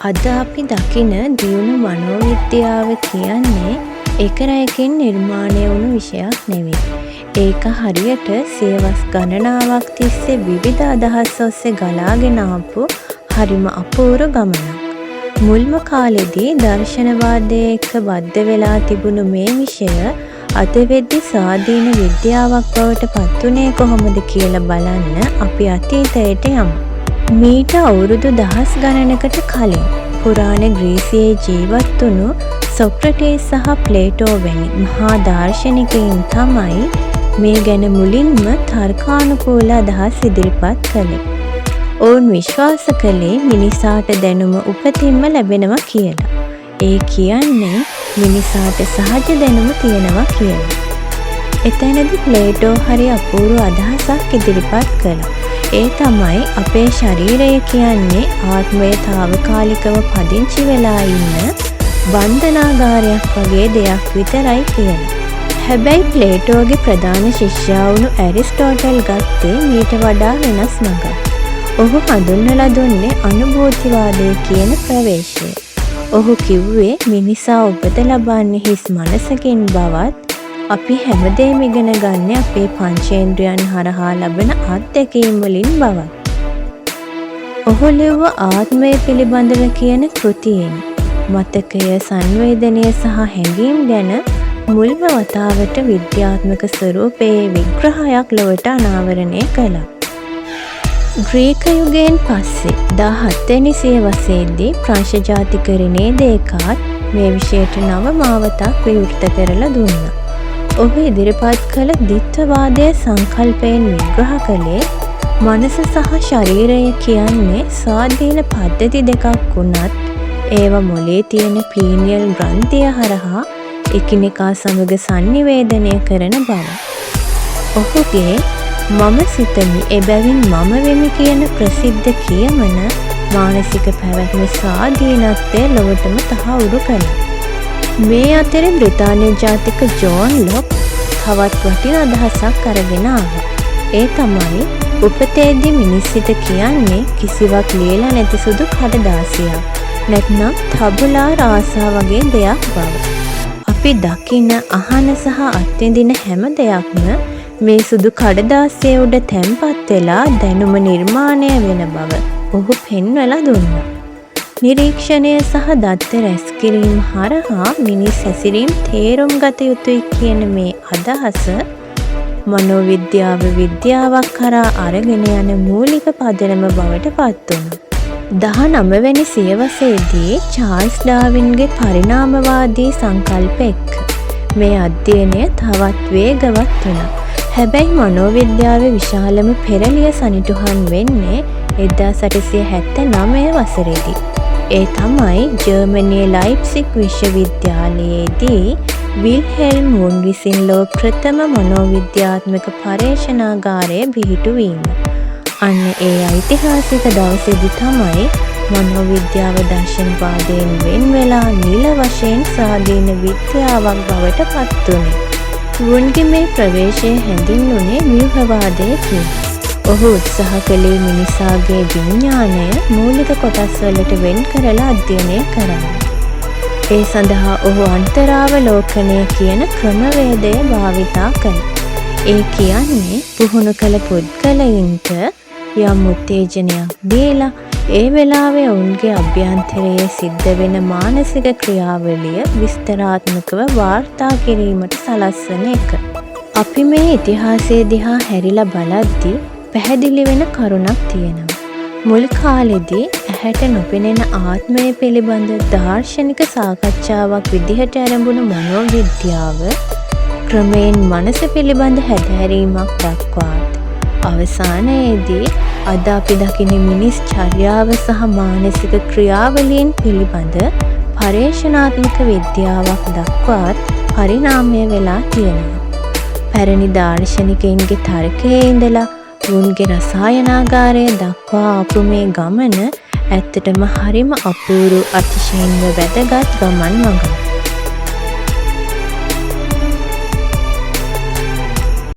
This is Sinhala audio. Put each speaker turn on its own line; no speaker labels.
අද අපි දකින දියුණු මනෝවිද්‍යාව කියන්නේ එකරැයකින් නිර්මාණය වුණු විෂයක් නෙවෙයි. ඒක හරියට සියවස් ගණනාවක් තිස්සේ විවිධ අදහස් ඔස්සේ ගලාගෙන ආපු හරිම අපූර්ව ගමනක්. මුල්ම කාලෙදී දර්ශනවාදය එක්ක බද්ධ වෙලා තිබුණු මේ විෂය අද වෙද්දි ස්වාධීන විද්‍යාවක් බවට පත්වුණේ කොහොමද කියලා බලන්න අපි අතීතයට යමු. මීට අවුරුදු දහස් ගණනකට කලින් පුරාණ ග්‍රීසියේ ජීවත් වුණු සොක්‍රටිස් සහ ප්ලේටෝ වැනි මහා දාර්ශනිකයින් තමයි මේ ගැන මුලින්ම තර්කානුකූල අදහස් ඉදිරිපත් කළේ. ඔවුන් විශ්වාස කළේ මිනිසාට දැනුම උපතින්ම ලැබෙනවා කියලා. ඒ කියන්නේ මිනිසාට සහජ දැනුම තියෙනවා කියලා. එතනදී ප්ලේටෝ හරි අපූර්ව අදහසක් ඉදිරිපත් කළා. ඒ තමයි අපේ ශරීරය කියන්නේ ආත්මය තාවකාලිකව පදිංචි වෙලා ඉන්න බන්ධනාගාරයක් වගේ දෙයක් විතරයි කියලා. හැබැයි ප්ලේටෝගේ ප්‍රධාන ශිෂ්‍යයා වුණු ඇරිස්ටෝටල් ගත්තේ මීට වඩා වෙනස් මඟක්. ඔහු හඳුන්වලා දුන්නේ අනුභූතිවාදය කියන ප්‍රවේශය. ඔහු කිව්වේ මිනිසා උපත ලබන්නේ හිස් මනසකින් බවත් අපි හැමදේම ඉගෙන ගන්න අපේ පංචේන්ද්‍රයන් හරහා ලබන අත්දැකීම් වලින් බවත්. ඔහු ලිව්ව ආත්මය පිළිබඳව කියන කෘතියෙන් මතකය, සංවේදනය සහ හැඟීම් ගැන මුල්ම වතාවට විද්‍යාත්මක ස්වරූපයේ විග්‍රහයක් ලොවට අනාවරණය කළා. ග්‍රීක යුගයෙන් පස්සේ 17 වෙනි සියවසේදී ප්‍රංශ ජාතික රිනේ දේකාත් මේ විෂයට නව මාවතක් විවෘත කරලා දුන්නා. ඔහු ඉදිරිපත් කළ ද්විත්වවාදයේ සංකල්පයෙන් විග්‍රහ කළේ මනස සහ ශරීරය කියන්නේ ස්වාධීන පද්ධති දෙකක් වුණත් ඒව මොලේ තියෙන පීනියල් ග්‍රන්ථිය හරහා එකිනෙකා සමග සංනිවේදනය කරන බව. ඔහුගේ මම සිතමි එබැවින් මම වෙමි කියන ප්‍රසිද්ධ කියමන මානසික පැවැත්ම ස්වාධීනත්වය ලොවටම තහවුරු කළා. මේ අතරේ බ්‍රිතාන්‍ය ජාතික ජෝන් ලොක් තවත් වටින අදහසක් අරගෙන ආවා. ඒ තමයි උපතේදී මිනිස් සිත කියන්නේ කිසිවක් ලියලා නැති සුදු කඩදාසියක්. නැත්නම් ටබුලා රාසා වගේ දෙයක් බව. අපි දකින, අහන සහ අත්විඳින හැම දෙයක්ම මේ සුදු කඩදාසිය උඩ තැන්පත් වෙලා දැනුම නිර්මාණය වෙන බව ඔහු පෙන්වලා දුන්නා. නිරීක්ෂණය සහ දත්ත රැස්කිරීම හරහා මිනිස් හැසිරීම් තේරුම් ගත යුතුයි කියන මේ අදහස මනෝවිද්‍යාව විද්‍යාවක් කරා අරගෙන යන මූලික පදනම බවට පත් වුණා. 19 වෙනි සියවසේදී චාල්ස් ඩාවින්ගේ පරිණාමවාදී සංකල්ප එක්ක මේ අධ්‍යයනය තවත් වේගවත් වුණා. හැබැයි මනෝවිද්‍යාවේ විශාලම පෙරළිය සනිටුහන් වෙන්නේ 1879 වසරේදී. ඒ තමයි ජර්මනියේ ලයිප්සිග් විශ්වවිද්‍යාලයේදී විල්හෙල්ම් වුන් විසින් ලොව ප්‍රථම මනෝවිද්‍යාත්මක පර්යේෂණාගාරය පිහිටුවීම. අන්න ඒ ඓතිහාසික දවසේදී තමයි මනෝවිද්‍යාව දර්ශනවාදයෙන් වෙන් වෙලා නිල වශයෙන් ස්වාධීන විද්‍යාවක් බවට පත් වුණේ. වුන්ගේ මේ ප්‍රවේශය හැඳින්වුණේ ව්‍යුහවාදය කියලා. ඔහු උත්සාහ කළේ මිනිසාගේ විඥාණය මූලික කොටස් වලට වෙන් කරලා අධ්‍යයනය කරන්න. ඒ සඳහා ඔහු අන්තරාවලෝකනය කියන ක්‍රමවේදය භාවිතා කළා. ඒ කියන්නේ පුහුණු කළ පුද්ගලයින්ට යම් උත්තේජනයක් දීලා ඒ වෙලාවේ ඔවුන්ගේ අභ්‍යන්තරයේ සිද්ධ වෙන මානසික ක්‍රියාවලිය විස්තරාත්මකව වාර්තා කිරීමට සලස්වන එක. අපි මේ ඉතිහාසය දිහා හැරිලා බලද්දී පැහැදිලි වෙන කරුණක් තියෙනවා. මුල් කාලෙදී ඇහැට නොපෙනෙන ආත්මය පිළිබඳ දාර්ශනික සාකච්ඡාවක් විදිහට ආරම්භුණු මනෝවිද්‍යාව ක්‍රමයෙන් මනස පිළිබඳ හැදෑරීමක් දක්වාත් අවසානයේදී අද අපි දකින මිනිස් චර්යාව සහ මානසික ක්‍රියාවලීන් පිළිබඳ පර්යේෂණාත්මක විද්‍යාවක් දක්වාත් පරිණාමය වෙලා තියෙනවා. පැරණි දාර්ශනිකයින්ගේ තර්කයේ ඉඳලා වුන්ගේ රසායනාගාරය දක්වා ආපු මේ ගමන ඇත්තටම හරිම අපූර්ව අතිශයින්ම වැදගත් ගමන් මඟක්.